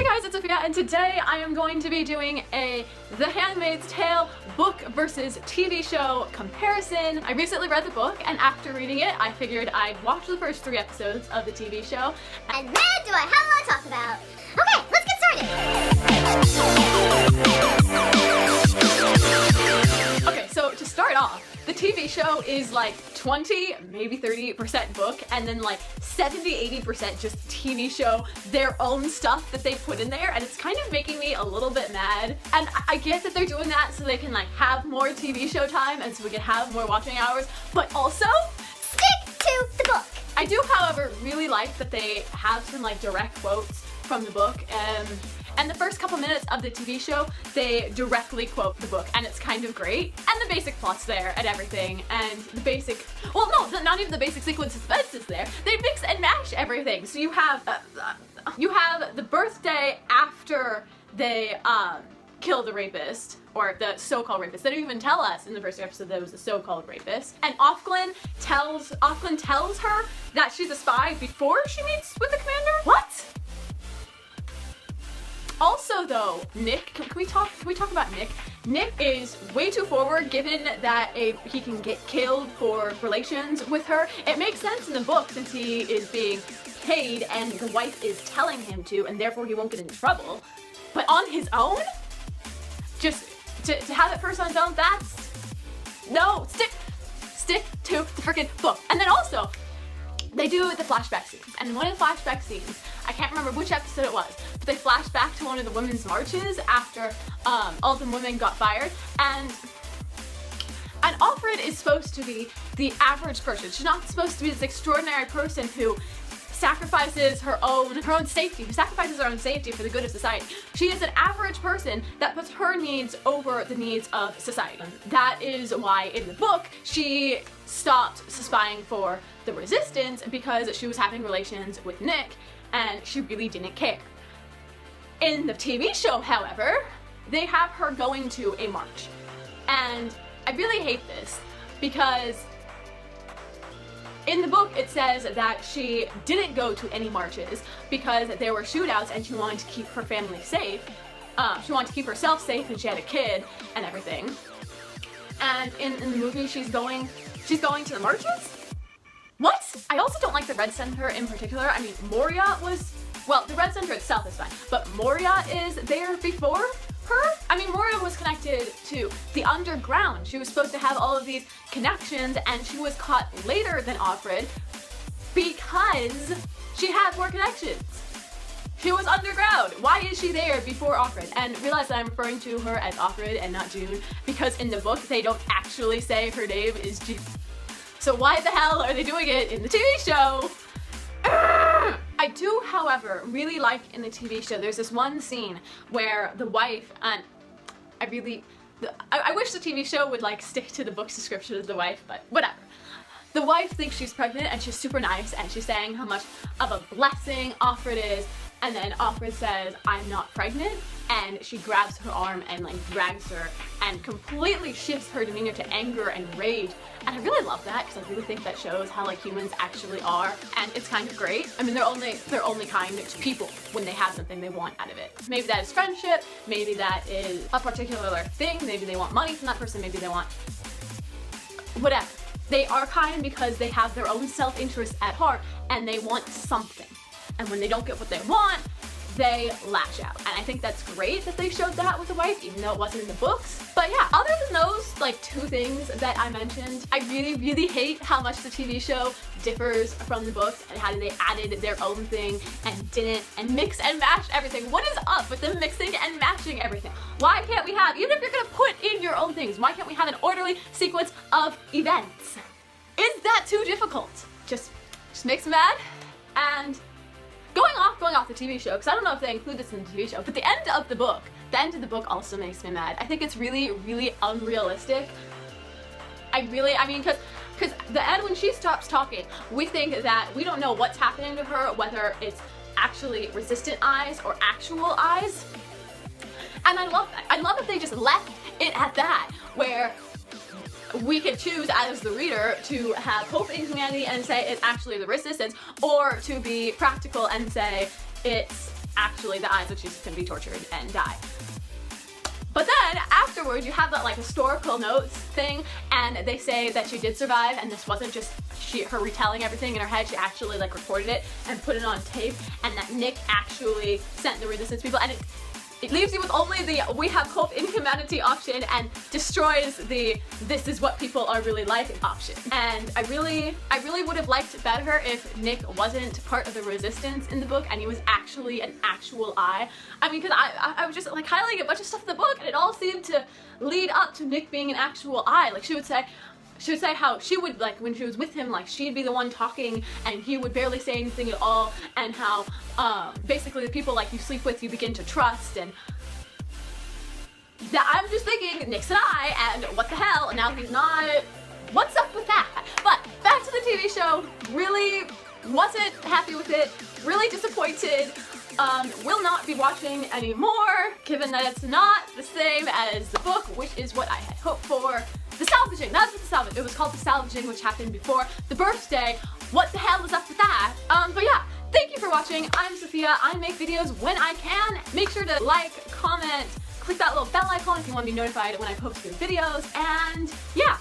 Hey guys, it's Sophia, and today I am going to be doing a The Handmaid's Tale book versus TV show comparison. I recently read the book, and after reading it, I figured I'd watch the first 3 episodes of the TV show. And man, do I have a lot to talk about. Okay, let's get started. Okay, so to start off, the TV show is like 20, maybe 30% book, and then like 70-80% just TV show, their own stuff that they put in there, and it's kind of making me a little bit mad. And I get that they're doing that so they can like have more TV show time and so we can have more watching hours, but also stick to the book. I do, however, really like that they have some like direct quotes from the book, and the first couple minutes of the TV show, they directly quote the book, and it's kind of great. And the basic plot's there and everything, and the basic, well, no, not even the basic sequence of events is there. They mix and match everything. So you have the birthday after they kill the rapist, or the so-called rapist. They don't even tell us in the first episode that it was a so-called rapist. And Offglyn tells her that she's a spy before she meets with the commander. What? Also though, Nick, can we talk about Nick? Nick is way too forward given that he can get killed for relations with her. It makes sense in the book since he is being paid and the wife is telling him to, and therefore he won't get in trouble. But on his own? Just to have it first on his own, that's... No, stick to the freaking book. And then also, they do the flashback scenes, and in one of the flashback scenes, I can't remember which episode it was, but they flash back to one of the women's marches after all the women got fired, and Offred is supposed to be the average person. She's not supposed to be this extraordinary person who sacrifices her own safety, for the good of society. She is an average person that puts her needs over the needs of society. That is why in the book she stopped spying for the resistance because she was having relations with Nick and she really didn't care. In the TV show, however, they have her going to a march. And I really hate this because in the book, it says that she didn't go to any marches because there were shootouts and she wanted to keep her family safe. She wanted to keep herself safe and she had a kid and everything. And in the movie, she's going to the marches? What? I also don't like the Red Center in particular. I mean, Moria was, well, the Red Center itself is fine, but Moria is there before her? I mean, Moria was connected to the underground. She was supposed to have all of these connections, and she was caught later than Offred because she had more connections. She was underground. Why is she there before Offred? And realize that I'm referring to her as Offred and not June because in the book they don't actually say her name is June. So why the hell are they doing it in the TV show? I do, however, really like in the TV show, there's this one scene where the wife, and I wish the TV show would like stick to the book's description of the wife, but whatever. The wife thinks she's pregnant and she's super nice and she's saying how much of a blessing Offred is, and then Offred says, "I'm not pregnant," and she grabs her arm and like drags her and completely shifts her demeanor to anger and rage. And I really love that because I really think that shows how like humans actually are, and it's kind of great. I mean, they're only kind to people when they have something they want out of it. Maybe that is friendship, maybe that is a particular thing, maybe they want money from that person, maybe they want whatever. They are kind because they have their own self-interest at heart and they want something. And when they don't get what they want, they lash out. And I think that's great that they showed that with the wife, even though it wasn't in the books. But yeah, other than those like 2 things that I mentioned, I really hate how much the TV show differs from the books and how they added their own thing and mix and match everything. What is up with them mixing and matching everything? Why can't we have, even if you're gonna put in your own things, why can't we have an orderly sequence of events? Is that too difficult? Just makes me mad. And going off the TV show, because I don't know if they include this in the TV show, but the end of the book also makes me mad. I think it's really unrealistic. I mean, because the end when she stops talking, we think that we don't know what's happening to her, whether it's actually resistant eyes or actual eyes. And I love that. I love that they just left it at that, where we could choose as the reader to have hope in humanity and say it's actually the resistance, or to be practical and say it's actually the eyes, which she's gonna be tortured and die. But then afterwards, you have that like historical notes thing, and they say that she did survive, and this wasn't just her retelling everything in her head. She actually like recorded it and put it on tape, and that Nick actually sent the resistance people, and it leaves you with only the "we have hope in humanity" option and destroys the "this is what people are really like" option. And I really would have liked it better if Nick wasn't part of the resistance in the book and he was actually an actual eye. I mean, because I was just like highlighting a bunch of stuff in the book, and it all seemed to lead up to Nick being an actual eye. Like she would say how she would, like, when she was with him, like, she'd be the one talking and he would barely say anything at all, and how basically the people like you sleep with you begin to trust, and that I'm just thinking Nick's an eye, and what the hell, and now he's not. What's up with that? But back to the TV show. Really wasn't happy with it, really disappointed. Will not be watching anymore, given that it's not the same as the book, which is what I had hoped for. The salvaging, that's what the salvaging, it was called the salvaging, which happened before the birthday. What the hell is up with that? But yeah, thank you for watching. I'm Sophia. I make videos when I can. Make sure to like, comment, click that little bell icon if you want to be notified when I post new videos, and yeah,